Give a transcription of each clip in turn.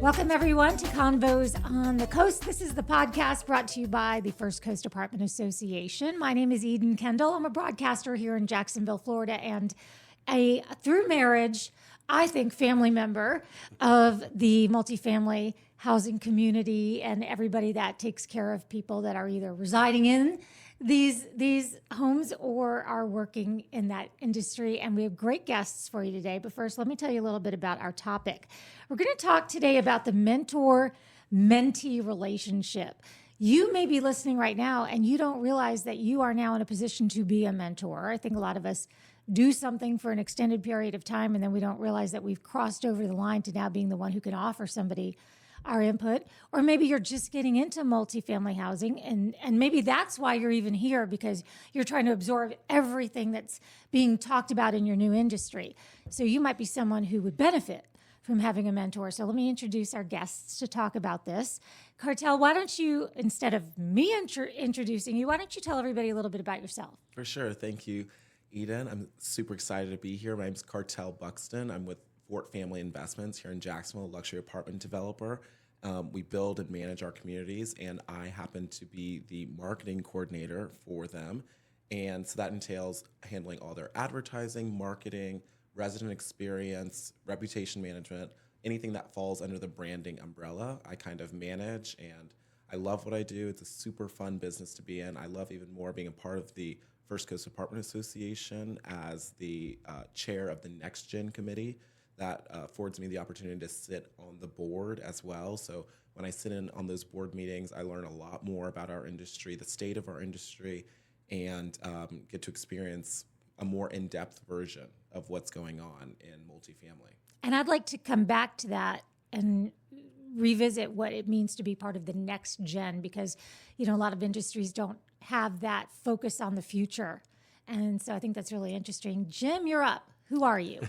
Welcome, everyone, to Convos on the Coast. This is the podcast brought to you by the First Coast Apartment Association. My name is Eden Kendall. I'm a broadcaster here in Jacksonville, Florida, and through marriage, I think, family member of the multifamily housing community and everybody that takes care of people that are either residing in these homes or are working in that industry. And we have great guests for you today. But first, let me tell you a little bit about our topic. We're going to talk today about the mentor-mentee relationship. You may be listening right now and you don't realize that you are now in a position to be a mentor. I think a lot of us do something for an extended period of time and then we don't realize that we've crossed over the line to now being the one who can offer somebody our input. Or maybe you're just getting into multifamily housing and maybe that's why you're even here, because you're trying to absorb everything that's being talked about in your new industry. So you might be someone who would benefit from having a mentor. So let me introduce our guests to talk about this. Cartel, why don't you, instead of me introducing you, why don't you tell everybody a little bit about yourself? For sure. Thank you, Eden. I'm super excited to be here. My name is Cartel Buxton. I'm with Fort Family Investments here in Jacksonville, a luxury apartment developer. We build and manage our communities, and I happen to be the marketing coordinator for them. And so that entails handling all their advertising, marketing, resident experience, reputation management, anything that falls under the branding umbrella, I kind of manage, and I love what I do. It's a super fun business to be in. I love even more being a part of the First Coast Apartment Association as the chair of the Next Gen Committee. That affords me the opportunity to sit on the board as well. So when I sit in on those board meetings, I learn a lot more about our industry, the state of our industry, and get to experience a more in-depth version of what's going on in multifamily. And I'd like to come back to that and revisit what it means to be part of the next gen, because, you know, a lot of industries don't have that focus on the future. And so I think that's really interesting. Jim, you're up. Who are you?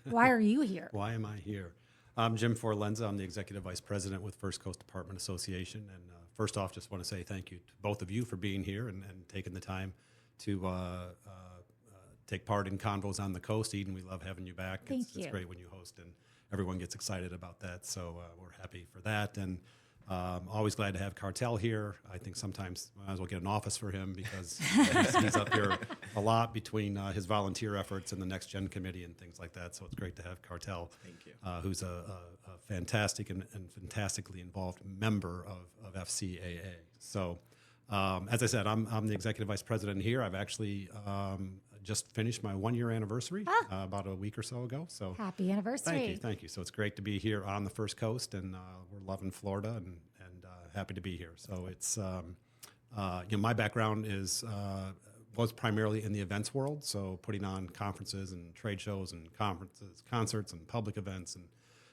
Why are you here? Why am I here? I'm Jim Forlenza. I'm the Executive Vice President with First Coast Apartment Association. And first off, just want to say thank you to both of you for being here and taking the time to take part in Convos on the Coast. Eden, we love having you back. It's great when you host and everyone gets excited about that. So we're happy for that. And always glad to have Cartel here. I think sometimes I might as well get an office for him because he's up here a lot between his volunteer efforts and the Next Gen Committee and things like that. So it's great to have Cartel, Thank you. Who's a fantastic and fantastically involved member of FCAA. So as I said, I'm the Executive Vice President here. I've actually just finished my 1-year anniversary about a week or so ago. So happy anniversary. Thank you. So it's great to be here on the First Coast, and we're loving Florida and happy to be here. So it's, my background was primarily in the events world, so putting on conferences and trade shows and concerts and public events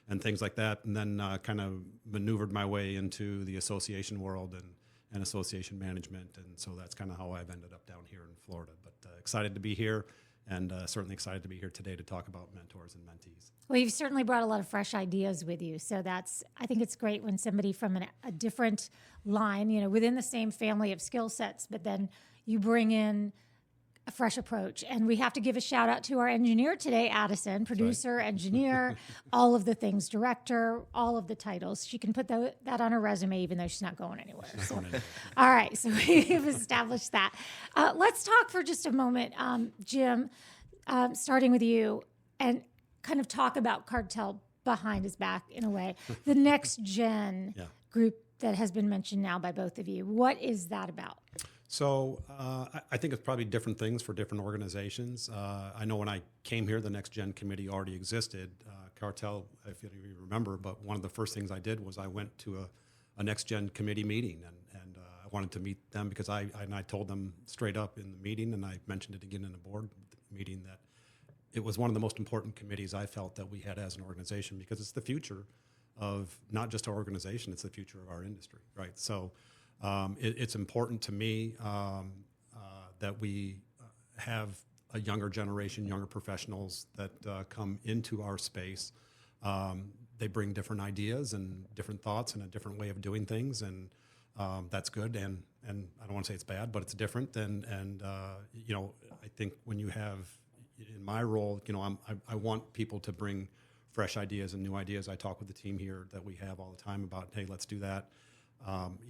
and things like that, and then kind of maneuvered my way into the association world and association management, and so that's kind of how I've ended up down here in Florida. But excited to be here, and certainly excited to be here today to talk about mentors and mentees. Well, you've certainly brought a lot of fresh ideas with you, so I think it's great when somebody from a different line, you know, within the same family of skill sets, but then you bring in a fresh approach. And we have to give a shout out to our engineer today, Addison, producer, engineer, all of the things, director, all of the titles. She can put that on her resume, even though she's not going anywhere. All right, so we've established that. Let's talk for just a moment, Jim, starting with you, and kind of talk about Cartel behind his back in a way. The Next Gen group that has been mentioned now by both of you. What is that about? So I think it's probably different things for different organizations. I know when I came here, the Next Gen Committee already existed. Cartel, if you remember, but one of the first things I did was I went to a Next Gen Committee meeting, and I wanted to meet them because I told them straight up in the meeting, and I mentioned it again in the board meeting, that it was one of the most important committees I felt that we had as an organization, because it's the future of not just our organization, it's the future of our industry, right? So it's important to me that we have a younger generation, younger professionals that come into our space. They bring different ideas and different thoughts and a different way of doing things, and that's good. And I don't want to say it's bad, but it's different. And I think when you have, in my role, I want people to bring fresh ideas and new ideas. I talk with the team here that we have all the time about, hey, let's do that.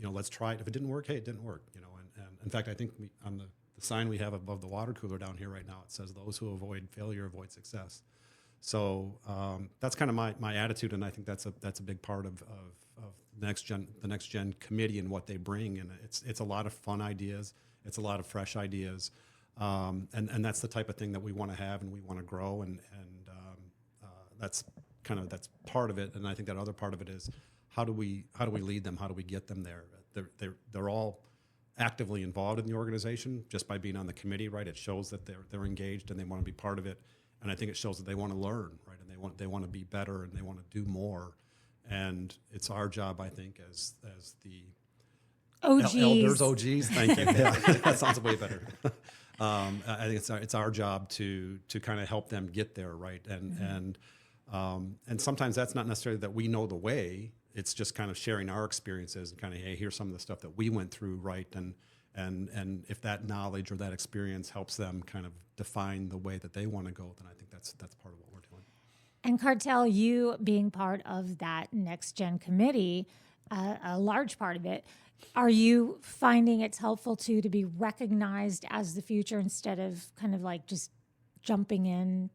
Let's try it. If it didn't work, hey, it didn't work. And in fact, I think on the sign we have above the water cooler down here right now, it says, "Those who avoid failure avoid success." So that's kind of my attitude, and I think that's a big part of the next gen committee and what they bring. And it's a lot of fun ideas. It's a lot of fresh ideas, and that's the type of thing that we want to have and we want to grow. And that's part of it. And I think that other part of it is how do we lead them? How do we get them there? They're all actively involved in the organization just by being on the committee, right? It shows that they're engaged and they want to be part of it. And I think it shows that they want to learn, right? And they want to be better and they want to do more. And it's our job, I think, as the OGs. OGs. Thank you. Yeah, that sounds way better. I think it's our job to kind of help them get there, right? And sometimes that's not necessarily that we know the way. It's just kind of sharing our experiences and kind of, hey, here's some of the stuff that we went through, right? And if that knowledge or that experience helps them kind of define the way that they want to go, then I think that's part of what we're doing. And Cartel, you being part of that next gen committee, a large part of it, are you finding it's helpful to be recognized as the future instead of kind of like just jumping in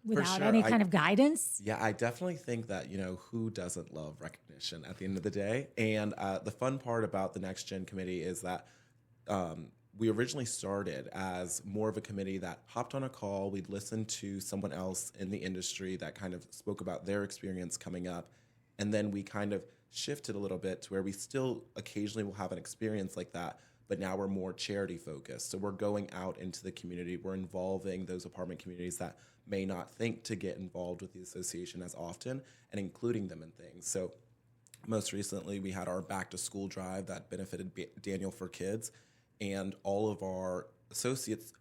without any kind of guidance? Yeah, I definitely think that, who doesn't love recognition at the end of the day? And the fun part about the Next Gen Committee is that we originally started as more of a committee that hopped on a call. We'd listen to someone else in the industry that kind of spoke about their experience coming up. And then we kind of shifted a little bit to where we still occasionally will have an experience like that, but now we're more charity focused. So we're going out into the community. We're involving those apartment communities that may not think to get involved with the association as often and including them in things. So most recently, we had our back to school drive that benefited Daniel for Kids, and all of our associates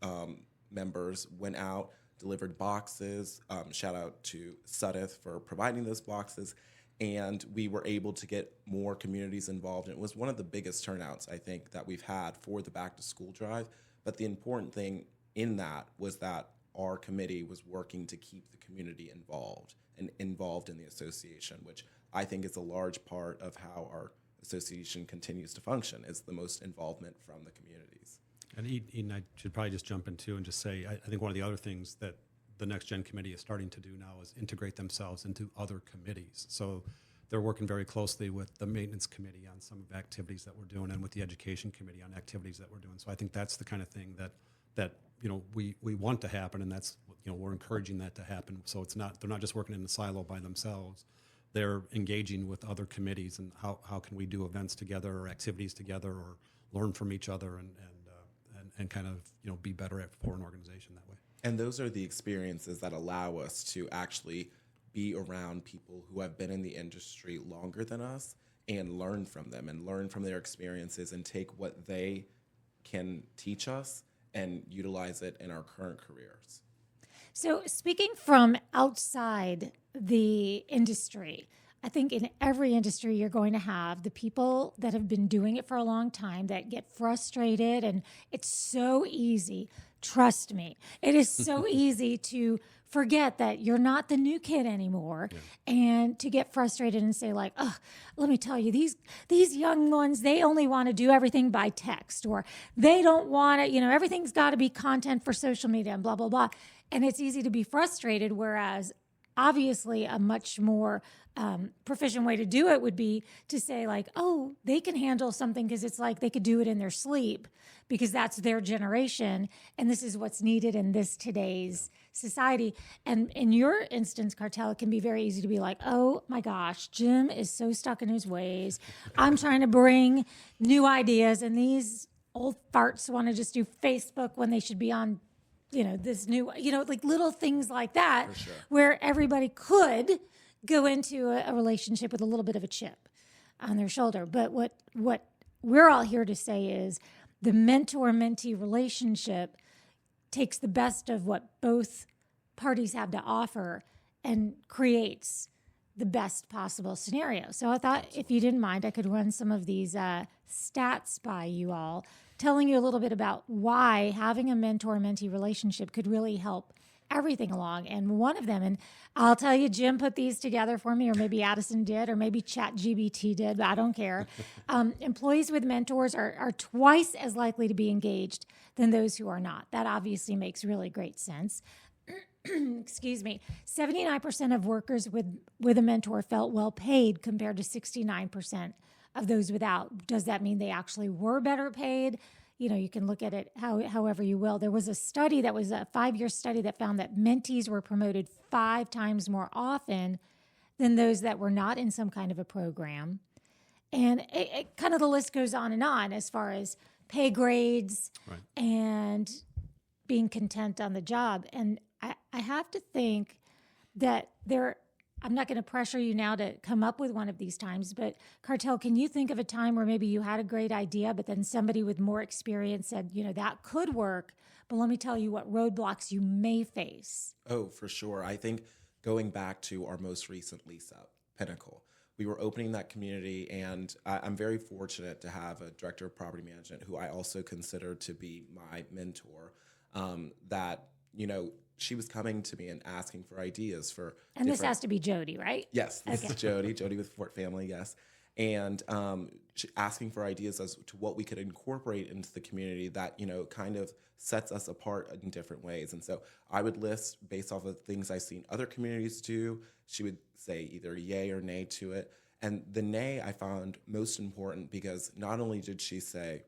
members went out, delivered boxes. Shout out to Sudeth for providing those boxes. And we were able to get more communities involved. And it was one of the biggest turnouts, I think, that we've had for the back to school drive. But the important thing in that was that our committee was working to keep the community involved and involved in the association, which I think is a large part of how our association continues to function, is the most involvement from the communities. And Eden, I should probably just jump in too and just say, I think one of the other things that the Next Gen Committee is starting to do now is integrate themselves into other committees. So they're working very closely with the Maintenance Committee on some of the activities that we're doing and with the Education Committee on activities that we're doing. So I think that's the kind of thing that we want to happen, and that's we're encouraging that to happen. So they're not just working in a silo by themselves. They're engaging with other committees and how can we do events together or activities together or learn from each other and kind of be better for an organization that way. And those are the experiences that allow us to actually be around people who have been in the industry longer than us and learn from them and learn from their experiences and take what they can teach us and utilize it in our current careers. So speaking from outside the industry, I think in every industry you're going to have the people that have been doing it for a long time that get frustrated, and it's so easy. Trust me, it is so easy to forget that you're not the new kid anymore, and to get frustrated and say like, oh, let me tell you, these young ones, they only want to do everything by text, or they don't want to, everything's got to be content for social media and blah, blah, blah. And it's easy to be frustrated, whereas obviously a much more proficient way to do it would be to say like, oh, they can handle something because it's like they could do it in their sleep because that's their generation. And this is what's needed in this today's society. And in your instance, Cartel, it can be very easy to be like, oh my gosh, Jim is so stuck in his ways. I'm trying to bring new ideas, and these old farts want to just do Facebook when they should be on this new, like little things like that, sure, where everybody could go into a relationship with a little bit of a chip on their shoulder. But what we're all here to say is the mentor-mentee relationship takes the best of what both parties have to offer and creates the best possible scenario. So I thought, if you didn't mind, I could run some of these stats by you all, telling you a little bit about why having a mentor-mentee relationship could really help everything along. And one of them, and I'll tell you, Jim put these together for me, or maybe Addison did, or maybe ChatGPT did, but I don't care. Employees with mentors are twice as likely to be engaged than those who are not. That obviously makes really great sense. Excuse me. 79% of workers with a mentor felt well paid compared to 69% of those without. Does that mean they actually were better paid? You can look at it however you will. There was a study that was a 5-year study that found that mentees were promoted 5 times more often than those that were not in some kind of a program. And it kind of the list goes on as far as pay grades and being content on the job. And I have to think that I'm not going to pressure you now to come up with one of these times, but Cartel, can you think of a time where maybe you had a great idea, but then somebody with more experience said, that could work, but let me tell you what roadblocks you may face? Oh, for sure. I think going back to our most recent lease up, Pinnacle, we were opening that community, and I'm very fortunate to have a director of property management who I also consider to be my mentor, that, she was coming to me and asking for ideas for. And this has to be Jody, right? Yes, this is Jody with Fort Family, yes. And asking for ideas as to what we could incorporate into the community that, kind of sets us apart in different ways. And so I would list based off of things I've seen other communities do. She would say either yay or nay to it. And the nay I found most important because not only did she say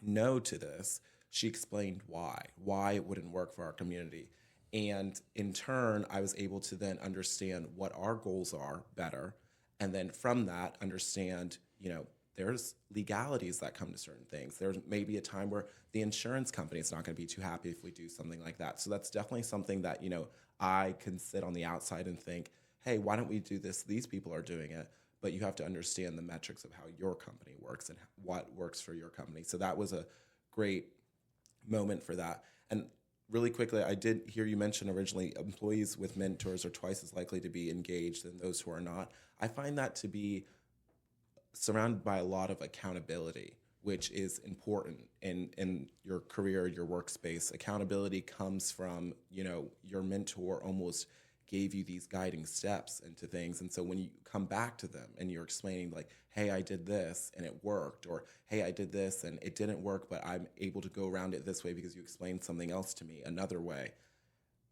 no to this, she explained why it wouldn't work for our community. And in turn, I was able to then understand what our goals are better. And then from that, understand, there's legalities that come to certain things. There's maybe a time where the insurance company is not going to be too happy if we do something like that. So that's definitely something that, I can sit on the outside and think, hey, why don't we do this? These people are doing it. But you have to understand the metrics of how your company works and what works for your company. So that was a great moment for that. And really quickly, I did hear you mention originally employees with mentors are twice as likely to be engaged than those who are not. I find that to be surrounded by a lot of accountability, which is important in your career, your workspace. Accountability comes from, your mentor almost gave you these guiding steps into things. And so when you come back to them and you're explaining like, hey, I did this and it worked, or hey, I did this and it didn't work, but I'm able to go around it this way because you explained something else to me another way.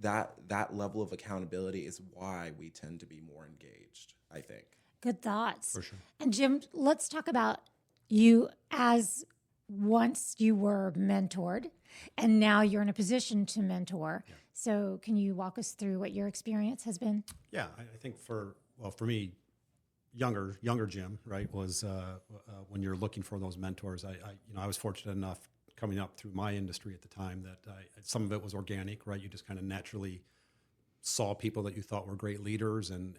That level of accountability is why we tend to be more engaged, I think. Good thoughts. For sure. And Jim, let's talk about you as once you were mentored and now you're in a position to mentor. Yeah. So can you walk us through what your experience has been? Yeah, I think for me, younger Jim, right, was when you're looking for those mentors. I was fortunate enough coming up through my industry at the time that some of it was organic, right? You just kind of naturally saw people that you thought were great leaders and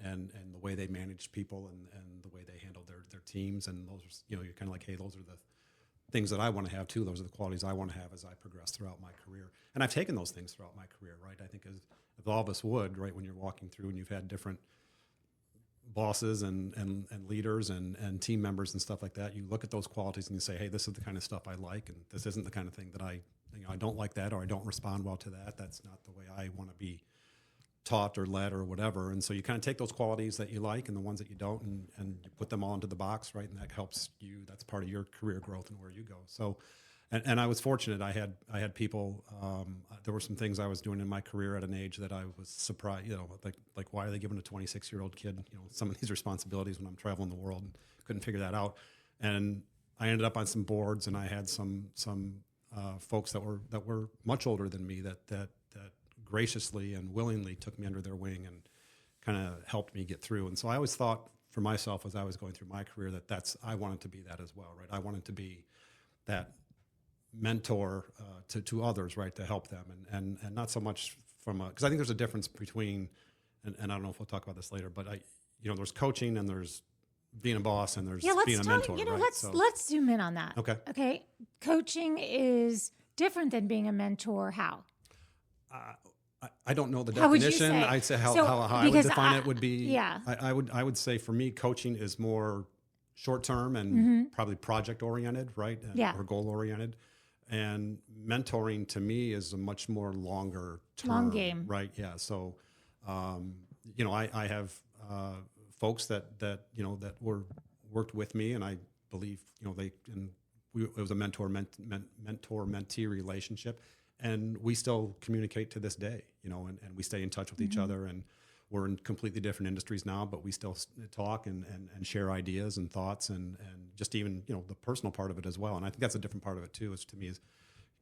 the way they managed people and the way they handled their teams. And those, you're kind of like, hey, those are the things that I want to have too. Those are the qualities I want to have as I progress throughout my career. And I've taken those things throughout my career, right? I think as all of us would, right, when you're walking through and you've had different bosses and leaders and team members and stuff like that, you look at those qualities and you say, hey, this is the kind of stuff I like, and this isn't the kind of thing that I don't like that, or I don't respond well to that. That's not the way I want to be taught or led or whatever. And so you kind of take those qualities that you like and the ones that you don't and you put them all into the box, right? And that helps you. That's part of your career growth and where you go. So, and I was fortunate. I had people, there were some things I was doing in my career at an age that I was surprised, like why are they giving a 26-year-old kid, some of these responsibilities when I'm traveling the world, and couldn't figure that out. And I ended up on some boards and I had some folks that were much older than me that graciously and willingly took me under their wing and kind of helped me get through. And so I always thought for myself as I was going through my career I wanted to be that as well, right? I wanted to be that mentor to others, right, to help them, and not so much because I think there's a difference between, and I don't know if we'll talk about this later, but there's coaching and there's being a boss and there's being a mentor. Right? Let's zoom in on that. Okay. Coaching is different than being a mentor. How? I don't know the definition. How would you say? I'd say how I would define it would be. Yeah. I would say for me, coaching is more short term and probably project oriented, right? Yeah. Or goal oriented. And mentoring to me is a much more longer term. Long game. Right, yeah. So, I have folks that worked with me, and I believe, it was a mentor-mentee relationship. And we still communicate to this day, and we stay in touch with each other, and we're in completely different industries now, but we still talk and share ideas and thoughts and just even, the personal part of it as well. And I think that's a different part of it too, is to me is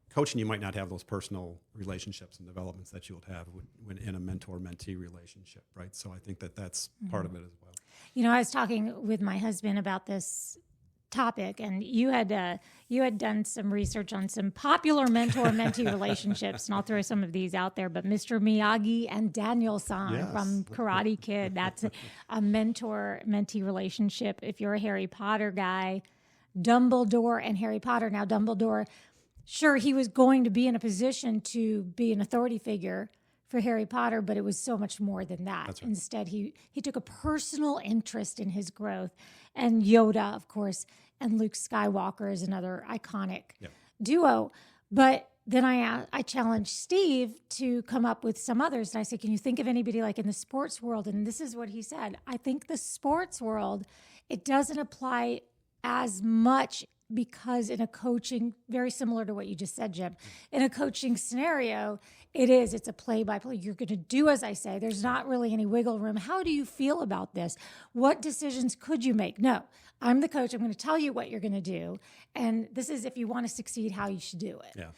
coaching, you might not have those personal relationships and developments that you would have when in a mentor-mentee relationship, right? So I think that's part of it as well. I was talking with my husband about this topic, and you had done some research on some popular mentor-mentee relationships, and I'll throw some of these out there. But Mr. Miyagi and Daniel San from Karate Kid, that's a mentor-mentee relationship. If you're a Harry Potter guy, Dumbledore and Harry Potter. Now, Dumbledore, sure, he was going to be in a position to be an authority figure for Harry Potter, but it was so much more than that. That's right. Instead, he took a personal interest in his growth. And Yoda, of course, and Luke Skywalker is another iconic duo. But then I challenged Steve to come up with some others. And I said, can you think of anybody like in the sports world? And this is what he said. I think the sports world, it doesn't apply as much, because in a coaching, very similar to what you just said, Jim, in a coaching scenario, it's a play-by-play. You're going to do as I say. There's not really any wiggle room. How do you feel about this? What decisions could you make? No, I'm the coach. I'm going to tell you what you're going to do. And this is, if you want to succeed, how you should do it. Yeah.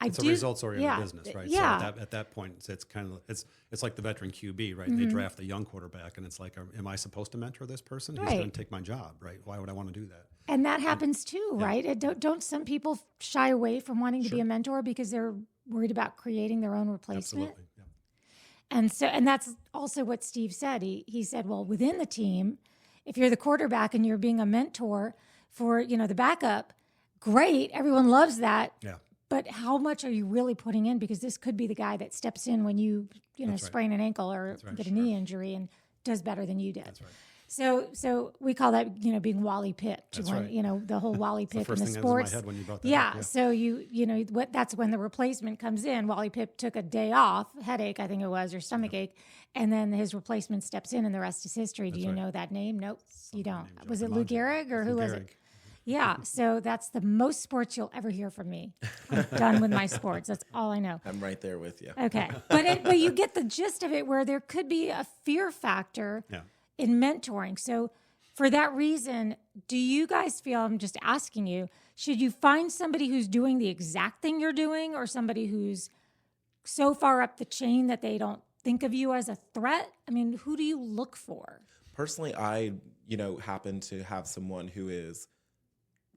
It's a results-oriented business, right? Yeah. So at that point, it's kind of it's like the veteran QB, right? They draft the young quarterback, and it's like, am I supposed to mentor this person? He's going to take my job, right? Why would I want to do that? And that happens too, right? Don't some people shy away from wanting to be a mentor because they're worried about creating their own replacement? Absolutely. Yeah. And that's also what Steve said. He said, well, within the team, if you're the quarterback and you're being a mentor for, the backup, great. Everyone loves that. Yeah. But how much are you really putting in? Because this could be the guy that steps in when you sprain an ankle or get a knee injury and does better than you did. That's right. So we call that, being Wally pipped. That's right. The whole Wally pip in the sports. That was in my head when you brought that up. So that's when the replacement comes in. Wally Pipp took a day off, headache, I think it was, or stomach ache, and then his replacement steps in, and the rest is history. Do you know that name? Nope, you don't. Was it Lou Gehrig or who was it? Yeah, so that's the most sports you'll ever hear from me. I'm done with my sports. That's all I know. I'm right there with you. Okay, but you get the gist of it, where there could be a fear factor in mentoring. So for that reason, do you guys feel, I'm just asking you, should you find somebody who's doing the exact thing you're doing, or somebody who's so far up the chain that they don't think of you as a threat? I mean, who do you look for? Personally, I, happen to have someone who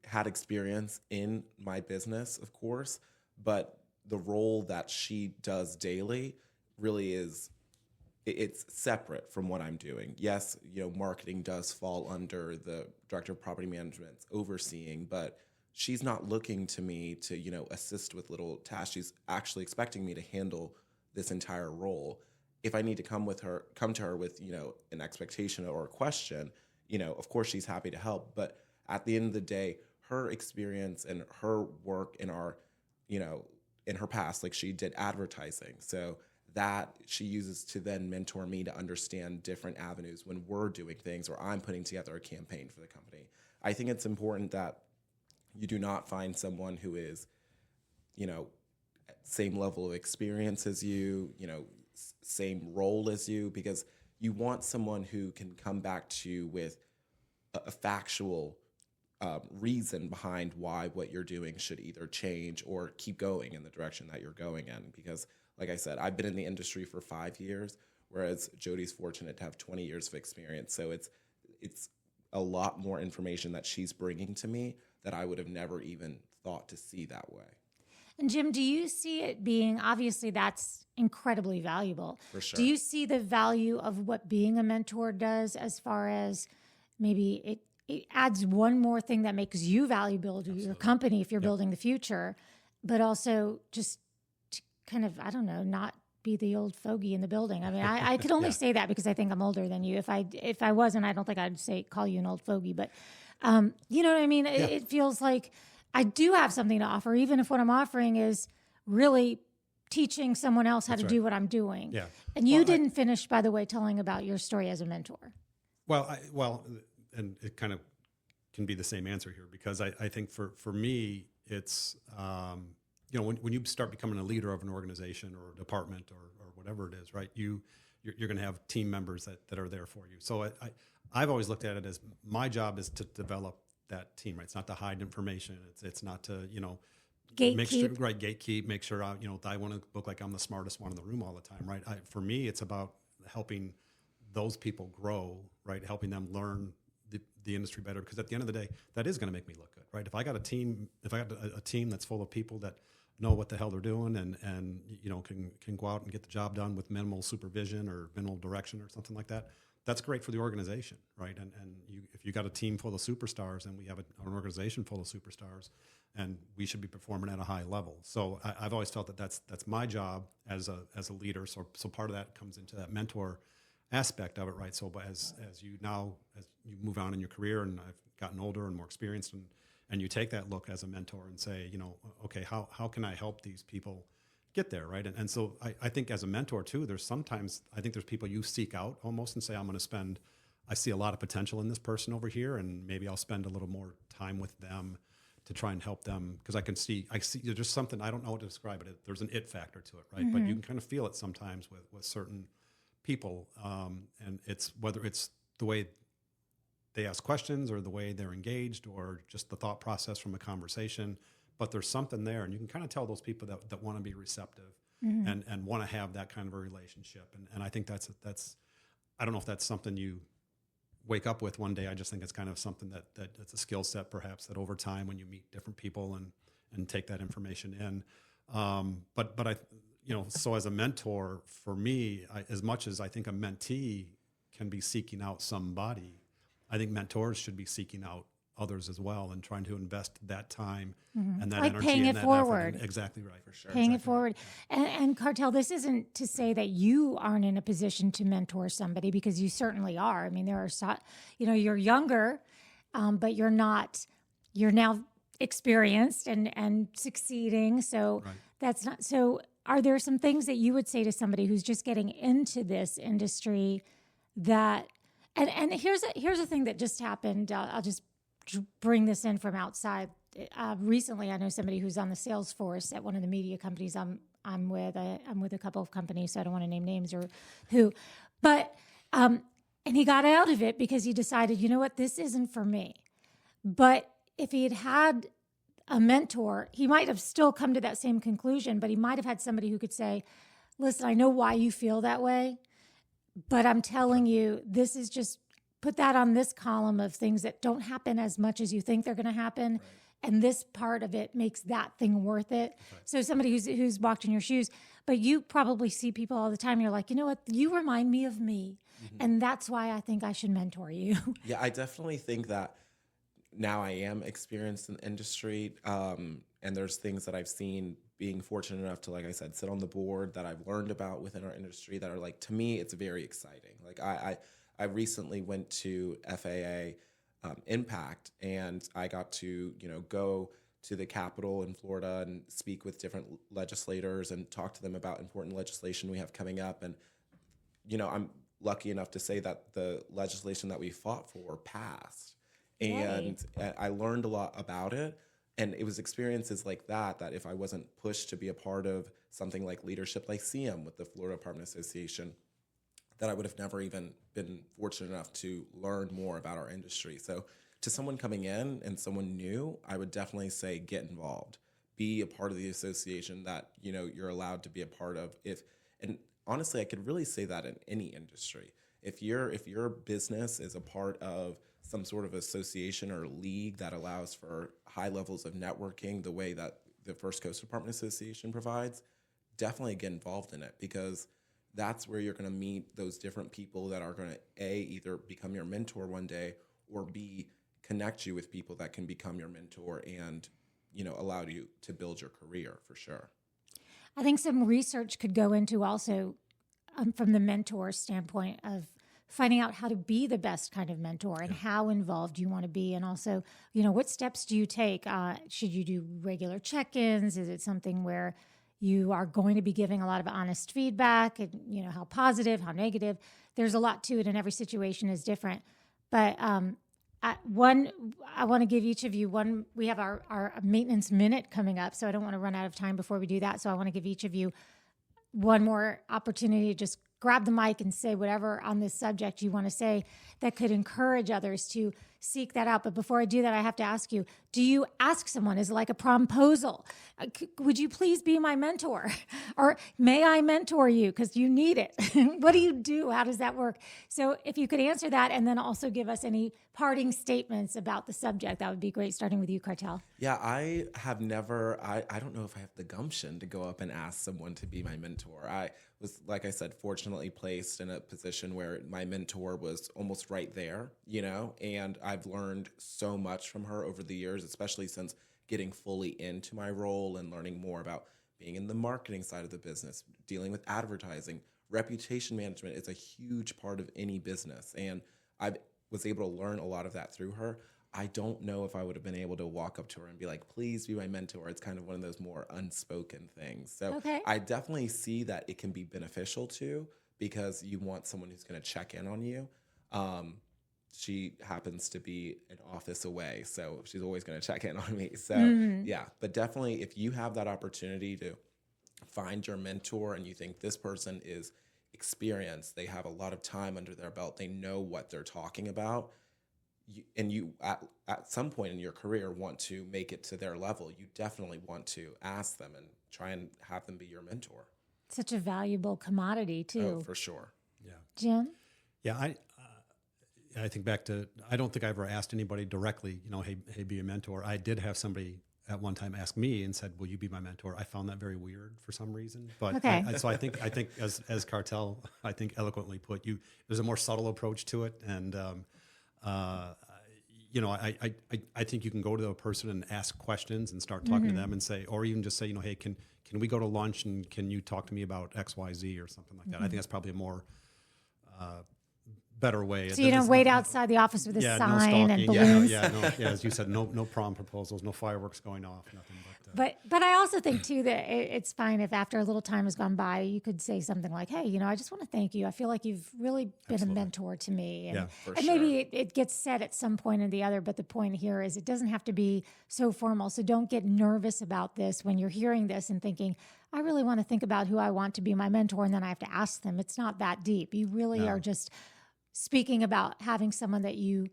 had experience in my business, of course, but the role that she does daily really it's separate from what I'm doing. Yes, marketing does fall under the director of property management's overseeing, but she's not looking to me to, assist with little tasks. She's actually expecting me to handle this entire role. If I need to come to her with, an expectation or a question, of course she's happy to help. But at the end of the day, her experience and her work in in her past, like she did advertising. So that she uses to then mentor me to understand different avenues when we're doing things or I'm putting together a campaign for the company. I think it's important that you do not find someone who is, same level of experience as you, same role as you, because you want someone who can come back to you with a factual reason behind why what you're doing should either change or keep going in the direction that you're going in. Because, like I said, I've been in the industry for 5 years, whereas Jody's fortunate to have 20 years of experience. So it's a lot more information that she's bringing to me that I would have never even thought to see that way. And Jim, do you see it being, obviously that's incredibly valuable. For sure. Do you see the value of what being a mentor does, as far as maybe it adds one more thing that makes you valuable to your company if you're building the future, but also just to kind of, I don't know, not be the old fogey in the building. I mean, I could only say that because I think I'm older than you. If I wasn't, I don't think I'd call you an old fogey, but you know what I mean? It feels like I do have something to offer, even if what I'm offering is really teaching someone else how to do what I'm doing. Yeah. And you didn't finish, by the way, telling about your story as a mentor. And it kind of can be the same answer here, because I think for me, it's, when you start becoming a leader of an organization or a department or whatever it is, right, you're going to have team members that are there for you. So I've always looked at it as my job is to develop that team, right? It's not to hide information. It's not to, gatekeep, make sure I want to look like I'm the smartest one in the room all the time, right? For me, it's about helping those people grow, right? Helping them learn the industry better, because at the end of the day, that is going to make me look good, right? If I got a team that's full of people that know what the hell they're doing and can go out and get the job done with minimal supervision or minimal direction or something like that, that's great for the organization, right? And if you got a team full of superstars, and we have an organization full of superstars, and we should be performing at a high level. So I've always felt that that's my job as a leader. So part of that comes into that mentor aspect of it, right? So as you move on in your career, and I've gotten older and more experienced, and you take that look as a mentor and say, okay, how can I help these people get there, right? And so I think as a mentor too, there's people you seek out almost and say, I see a lot of potential in this person over here, and maybe I'll spend a little more time with them to try and help them, because I see there's just something, I don't know how to describe it. There's an it factor to it, right? Mm-hmm. But you can kind of feel it sometimes with certain people, and it's whether it's the way they ask questions or the way they're engaged or just the thought process from a conversation, but there's something there, and you can kind of tell those people that want to be receptive mm-hmm. and want to have that kind of a relationship. And I think that's I don't know if that's something you wake up with one day. I just think it's kind of something that it's a skill set, perhaps, that over time when you meet different people and take that information in. But I, so as a mentor, for me, as much as I think a mentee can be seeking out somebody, I think mentors should be seeking out others as well and trying to invest that time mm-hmm. and that like energy paying and it that forward. effort. Exactly right, for sure. Paying it forward. Right. And Cartel, this isn't to say that you aren't in a position to mentor somebody, because you certainly are. I mean, there are, you're younger, but you're now experienced and succeeding. So right. That's not, so are there some things that you would say to somebody who's just getting into this industry that, and here's a thing that just happened. I'll just bring this in from outside. Recently, I know somebody who's on the sales force at one of the media companies I'm with. I'm with a couple of companies, so I don't want to name names or who. But and he got out of it because he decided, you know what, this isn't for me. But if he had a mentor, he might have still come to that same conclusion, but he might have had somebody who could say, listen, I know why you feel that way, but I'm telling you, this is just, put that on this column of things that don't happen as much as you think they're going to happen. Right. And this part of it makes that thing worth it. Right. So somebody who's walked in your shoes, but you probably see people all the time. You're like, you know what? You remind me of me. Mm-hmm. And that's why I think I should mentor you. Yeah, I definitely think that now I am experienced in the industry. And there's things that I've seen, being fortunate enough to, like I said, sit on the board, that I've learned about within our industry that are like, to me, it's very exciting. Like I recently went to FAA Impact, and I got to, go to the Capitol in Florida and speak with different legislators and talk to them about important legislation we have coming up. And, I'm lucky enough to say that the legislation that we fought for passed. And I learned a lot about it. And it was experiences like that if I wasn't pushed to be a part of something like Leadership Lyceum with the Florida Apartment Association, that I would have never even been fortunate enough to learn more about our industry. So to someone coming in and someone new, I would definitely say get involved. Be a part of the association that, you're allowed to be a part of. And honestly, I could really say that in any industry. If your business is a part of some sort of association or league that allows for high levels of networking, the way that the First Coast Apartment Association provides, definitely get involved in it, because that's where you're going to meet those different people that are going to, A, either become your mentor one day, or B, connect you with people that can become your mentor and, allow you to build your career, for sure. I think some research could go into also from the mentor standpoint of finding out how to be the best kind of mentor and how involved you want to be. And also, what steps do you take? Should you do regular check-ins? Is it something where you are going to be giving a lot of honest feedback and, how positive, how negative? There's a lot to it and every situation is different. But I want to give each of you one. We have our maintenance minute coming up, so I don't want to run out of time before we do that. So I want to give each of you one more opportunity to just grab the mic and say whatever on this subject you want to say that could encourage others to seek that out. But before I do that, I have to ask you, do you ask someone, is it like a promposal? Would you please be my mentor? Or may I mentor you? Because you need it. What do you do? How does that work? So if you could answer that and then also give us any parting statements about the subject, that would be great, starting with you, Cartel. Yeah, I have never, I don't know if I have the gumption to go up and ask someone to be my mentor. I was, like I said, fortunately placed in a position where my mentor was almost right there, and I've learned so much from her over the years, especially since getting fully into my role and learning more about being in the marketing side of the business, dealing with advertising. Reputation management is a huge part of any business, and I was able to learn a lot of that through her. I don't know if I would have been able to walk up to her and be like, please be my mentor. It's kind of one of those more unspoken things. So I definitely see that it can be beneficial too, because you want someone who's going to check in on you. She happens to be an office away, so she's always going to check in on me. So yeah, but definitely if you have that opportunity to find your mentor and you think this person is experienced, they have a lot of time under their belt, they know what they're talking about, and you at some point in your career want to make it to their level, you definitely want to ask them and try and have them be your mentor. Such a valuable commodity too. Oh, for sure. Yeah. Jim? Yeah, I think back to, I don't think I ever asked anybody directly, hey, be a mentor. I did have somebody at one time ask me and said, will you be my mentor? I found that very weird for some reason. But so I think as Cartel, I think eloquently put, there's a more subtle approach to it. And, I think you can go to a person and ask questions and start talking to them and say, or even just say, hey, can we go to lunch and can you talk to me about X, Y, Z or something like that? I think that's probably a more, better way. So you don't wait outside the office with a sign and balloons. As you said, no prom proposals, no fireworks going off, nothing. But I also think too that it's fine if after a little time has gone by, you could say something like, "Hey, I just want to thank you. I feel like you've really been a mentor to me." And, maybe it gets said at some point or the other. But the point here is it doesn't have to be so formal. So don't get nervous about this when you're hearing this and thinking, "I really want to think about who I want to be my mentor," and then I have to ask them. It's not that deep. You really are just speaking about having someone that you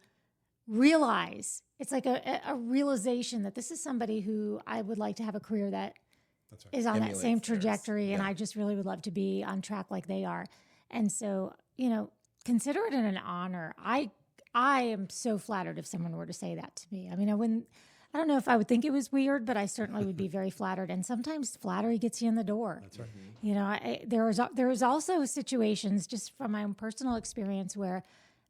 realize. It's like a realization that this is somebody who I would like to have a career that is on that same trajectory, and I just really would love to be on track like they are. And so, consider it an honor. I am so flattered if someone were to say that to me. I mean, I don't know if I would think it was weird, but I certainly would be very flattered. And sometimes flattery gets you in the door. That's right. There was also situations, just from my own personal experience, where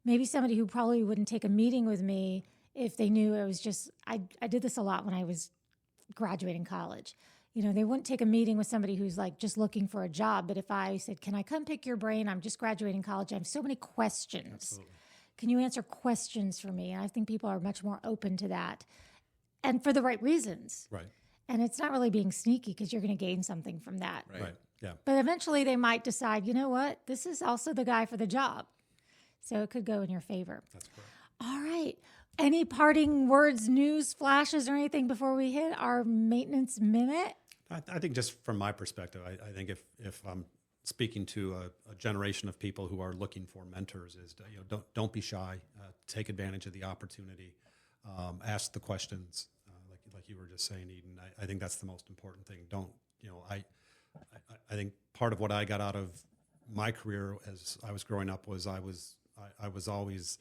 maybe somebody who probably wouldn't take a meeting with me if they knew it was just, I did this a lot when I was graduating college. They wouldn't take a meeting with somebody who's like just looking for a job. But if I said, can I come pick your brain? I'm just graduating college. I have so many questions. Absolutely. Can you answer questions for me? And I think people are much more open to that. And for the right reasons. Right. And it's not really being sneaky because you're going to gain something from that. Right. Yeah. But eventually they might decide, you know what? This is also the guy for the job. So it could go in your favor. That's correct. All right. Any parting words, news, flashes, or anything before we hit our maintenance minute? I think just from my perspective, I think if I'm speaking to a generation of people who are looking for mentors, is don't be shy. Take advantage of the opportunity. Ask the questions, like you were just saying, Eden. I think that's the most important thing. I think part of what I got out of my career as I was growing up was I was always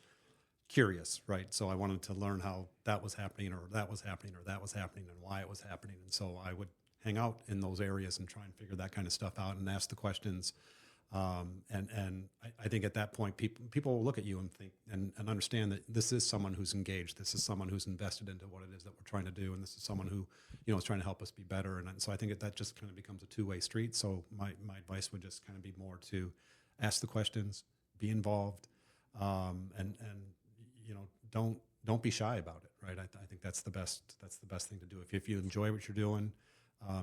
curious, right? So I wanted to learn how that was happening, or that was happening, or that was happening, and why it was happening. And so I would hang out in those areas and try and figure that kind of stuff out and ask the questions. And I think at that point, people will look at you and think and understand that this is someone who's engaged. This is someone who's invested into what it is that we're trying to do, and this is someone who is trying to help us be better. And so I think that just kind of becomes a two-way street. So my advice would just kind of be more to ask the questions, be involved, and don't be shy about it, right? I think that's the best thing to do. If you enjoy what you're doing,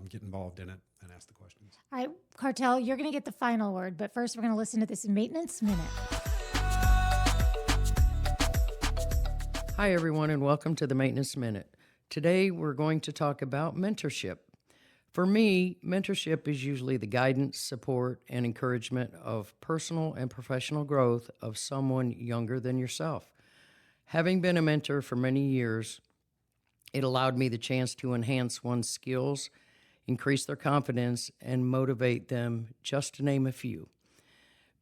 get involved in it and ask the questions. All right, Cartel, you're going to get the final word, but first we're going to listen to this Maintenance Minute. Hi, everyone, and welcome to the Maintenance Minute. Today, we're going to talk about mentorship. For me, mentorship is usually the guidance, support, and encouragement of personal and professional growth of someone younger than yourself. Having been a mentor for many years, it allowed me the chance to enhance one's skills, increase their confidence, and motivate them, just to name a few.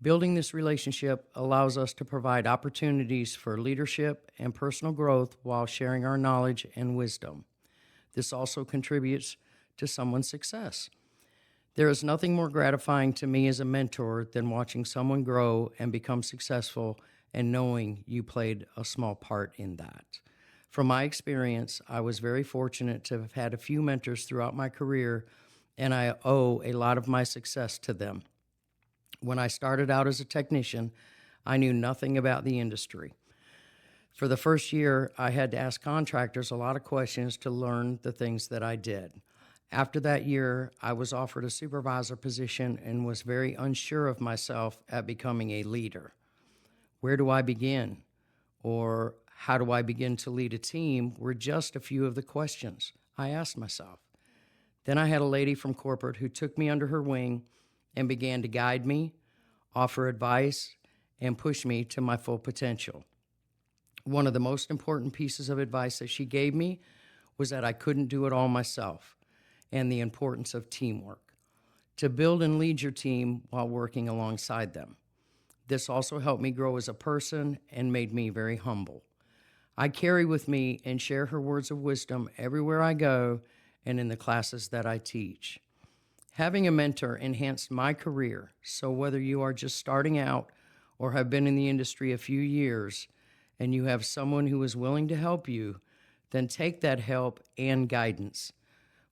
Building this relationship allows us to provide opportunities for leadership and personal growth while sharing our knowledge and wisdom. This also contributes to someone's success. There is nothing more gratifying to me as a mentor than watching someone grow and become successful and knowing you played a small part in that. From my experience, I was very fortunate to have had a few mentors throughout my career, and I owe a lot of my success to them. When I started out as a technician, I knew nothing about the industry. For the first year, I had to ask contractors a lot of questions to learn the things that I did. After that year, I was offered a supervisor position and was very unsure of myself at becoming a leader. Where do I begin? Or how do I begin to lead a team were just a few of the questions I asked myself. Then I had a lady from corporate who took me under her wing and began to guide me, offer advice, and push me to my full potential. One of the most important pieces of advice that she gave me was that I couldn't do it all myself, and the importance of teamwork, to build and lead your team while working alongside them. This also helped me grow as a person and made me very humble. I carry with me and share her words of wisdom everywhere I go and in the classes that I teach. Having a mentor enhanced my career, so whether you are just starting out or have been in the industry a few years and you have someone who is willing to help you, then take that help and guidance.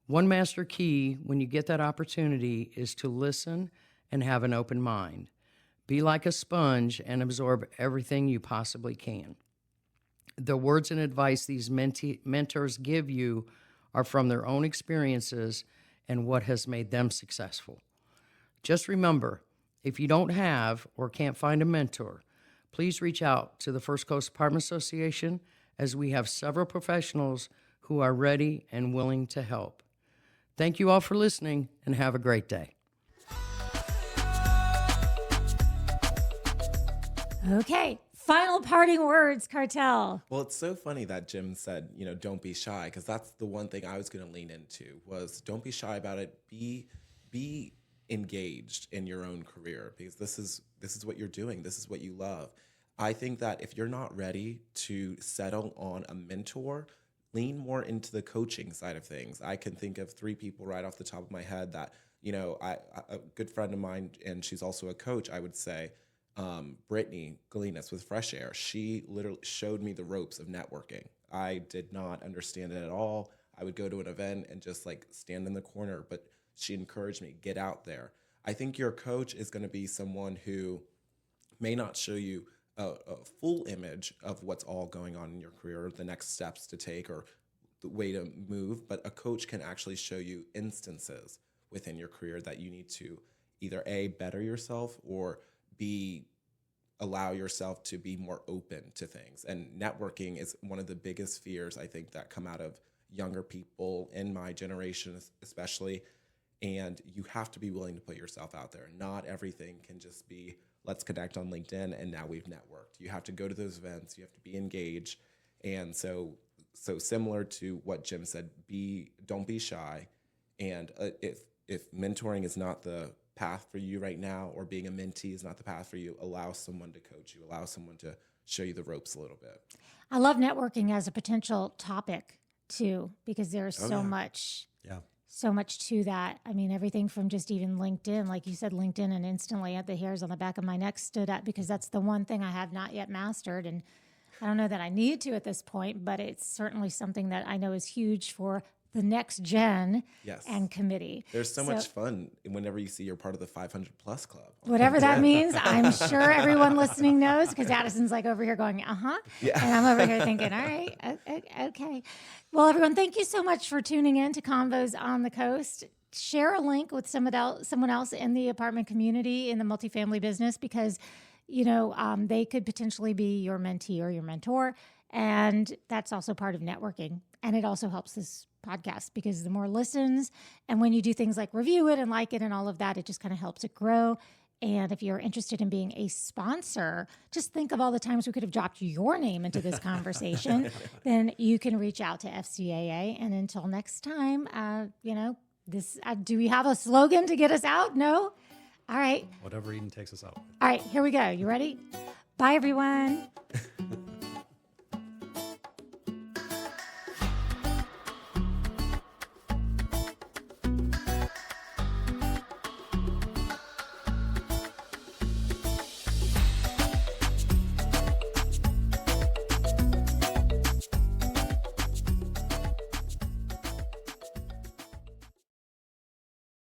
One master key when you get that opportunity is to listen and have an open mind. Be like a sponge and absorb everything you possibly can. The words and advice these mentors give you are from their own experiences and what has made them successful. Just remember, if you don't have or can't find a mentor, please reach out to the First Coast Apartment Association, as we have several professionals who are ready and willing to help. Thank you all for listening, and have a great day. Okay, final parting words, Cartel. Well, it's so funny that Jim said, don't be shy, because that's the one thing I was going to lean into was don't be shy about it. Be engaged in your own career, because this is what you're doing. This is what you love. I think that if you're not ready to settle on a mentor, lean more into the coaching side of things. I can think of 3 people right off the top of my head that, a good friend of mine, and she's also a coach, I would say, Brittany Galinas with Fresh Air. She literally showed me the ropes of networking. I did not understand it at all. I would go to an event and just stand in the corner, but she encouraged me, get out there. I think your coach is going to be someone who may not show you a full image of what's all going on in your career, the next steps to take or the way to move, but a coach can actually show you instances within your career that you need to either A, better yourself, or B, allow yourself to be more open to things. And networking is one of the biggest fears, I think, that come out of younger people in my generation especially. And you have to be willing to put yourself out there. Not everything can just be, let's connect on LinkedIn and now we've networked. You have to go to those events. You have to be engaged. And so similar to what Jim said, don't be shy. And if mentoring is not the path for you right now, or being a mentee is not the path for you, allow someone to coach you, allow someone to show you the ropes a little bit. I love networking as a potential topic too, because there's so much to that. I mean, everything from just even LinkedIn, like you said, LinkedIn, and instantly the hairs on the back of my neck stood up, because that's the one thing I have not yet mastered. And I don't know that I need to at this point, but it's certainly something that I know is huge for the next gen Yes. and committee. There's so much fun whenever you see you're part of the 500 plus club. Whatever that means, I'm sure everyone listening knows, because Addison's like over here going, Yeah. and I'm over here thinking, all right, okay. Well, everyone, thank you so much for tuning in to Convos on the Coast. Share a link with someone else in the apartment community, in the multifamily business, because they could potentially be your mentee or your mentor, and that's also part of networking. And it also helps this podcast, because the more listens, and when you do things like review it and like it and all of that, it just kind of helps it grow. And if you're interested in being a sponsor, just think of all the times we could have dropped your name into this conversation. Then you can reach out to FCAA. And until next time, do we have a slogan to get us out? No? All right. Whatever Eden takes us out. All right, here we go. You ready? Bye, everyone.